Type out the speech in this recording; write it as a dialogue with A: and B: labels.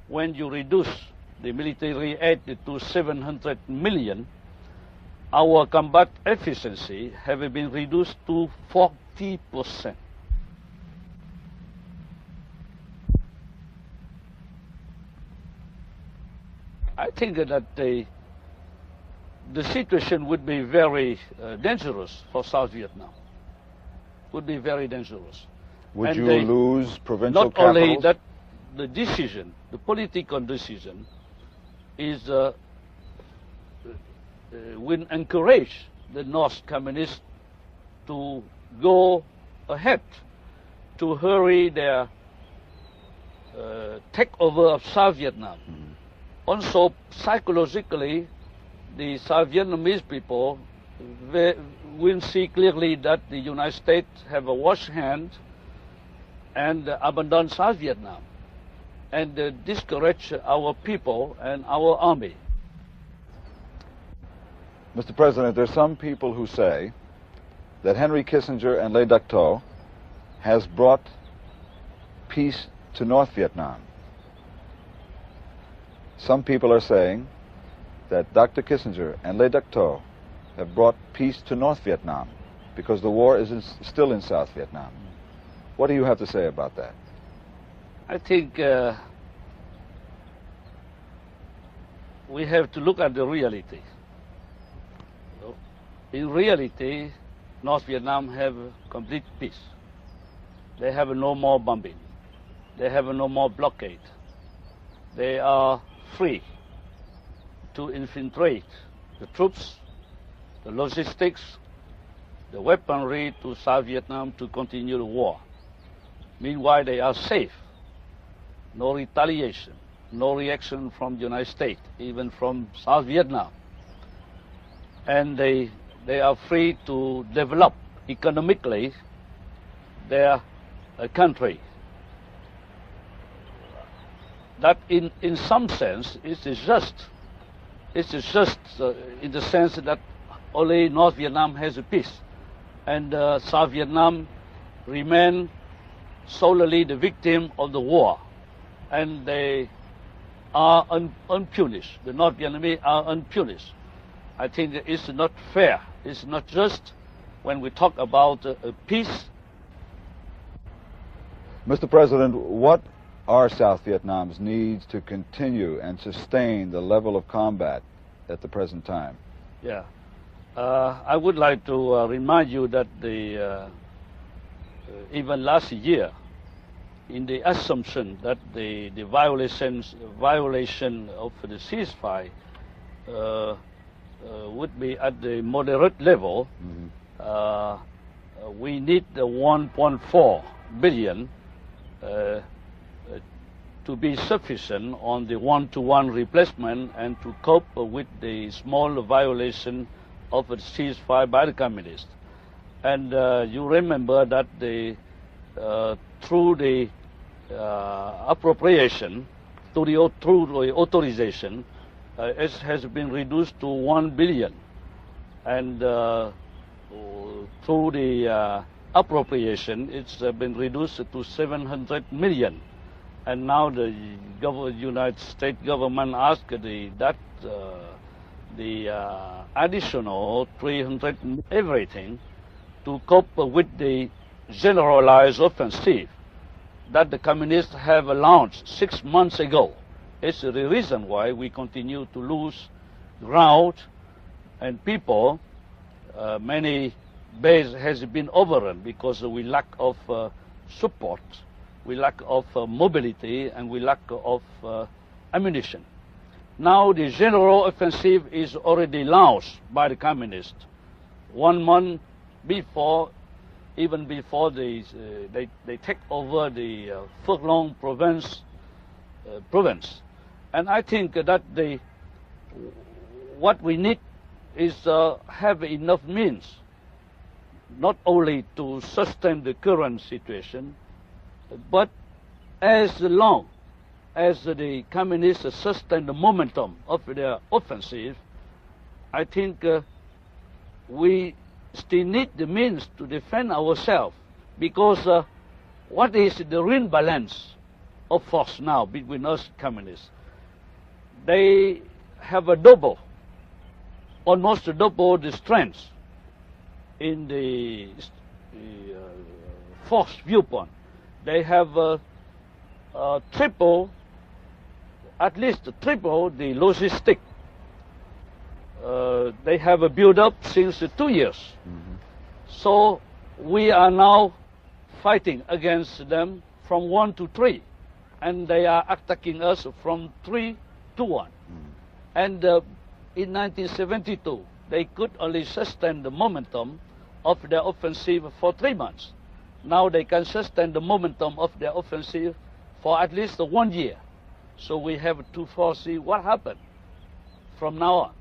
A: when you reduce the military aid to 700 million, our combat efficiency have been reduced to 40%. I think that the situation would be very dangerous for South Vietnam. Would be very dangerous.
B: Would
A: And
B: you
A: they-
B: lose provincial
A: Not only
B: capitals?
A: that, the decision, the political decision, is will encourage the North Communists to go ahead, to hurry their takeover of South Vietnam. Also, psychologically, the South Vietnamese people will see clearly that the United States have a wash hand and abandon South Vietnam and discourage our people and our army.
B: Mr. President, there's some people who say that Henry Kissinger and Le Duc Tho has brought peace to North Vietnam. Some people are saying that Dr. Kissinger and Le Duc Tho have brought peace to North Vietnam because the war is still in South Vietnam. What do you have to say about that?
A: I think we have to look at the reality. In reality, North Vietnam have complete peace. They have no more bombing. They have no more blockade. They are free to infiltrate the troops, the logistics, the weaponry to South Vietnam to continue the war. Meanwhile, they are safe. No retaliation, no reaction from the United States, even from South Vietnam. And they are free to develop economically their country. That in some sense it is just in the sense that only North Vietnam has a peace, and South Vietnam remain solely the victim of the war, and they are unpunished. The North Vietnamese are unpunished. I think it's not fair. It's not just when we talk about peace.
B: Mr. President, what are South Vietnam's needs to continue and sustain the level of combat at the present time?
A: Yeah. I would like to remind you that even last year, in the assumption that the violation of the ceasefire would be at the moderate level, we need the 1.4 billion to be sufficient on the one-to-one replacement and to cope with the small violation of the ceasefire by the communists. And you remember that through the appropriation, through the authorization, it has been reduced to 1 billion. And through the appropriation, it's been reduced to 700 million. And now the United States government asked the additional 300 everything to cope with the generalized offensive that the communists have launched 6 months ago. It's the reason why we continue to lose ground, and people, many bases has been overrun because we lack of support, we lack of mobility, and we lack of ammunition. Now the general offensive is already launched by the communists 1 month before, even before they take over the Phuoc Long province. And I think that what we need is have enough means, not only to sustain the current situation, but as long as the communists sustain the momentum of their offensive, I think we still need the means to defend ourselves, because what is the real balance of force now between us communists. They have a double, almost a double the strength in the force viewpoint. They have triple, at least triple the logistic. They have a build-up since 2 years. Mm-hmm. So we are now fighting against them from 1 to 3, and they are attacking us from 3 to 1. Mm-hmm. And in 1972, they could only sustain the momentum of their offensive for 3 months. Now they can sustain the momentum of their offensive for at least 1 year. So we have to foresee what happened from now on.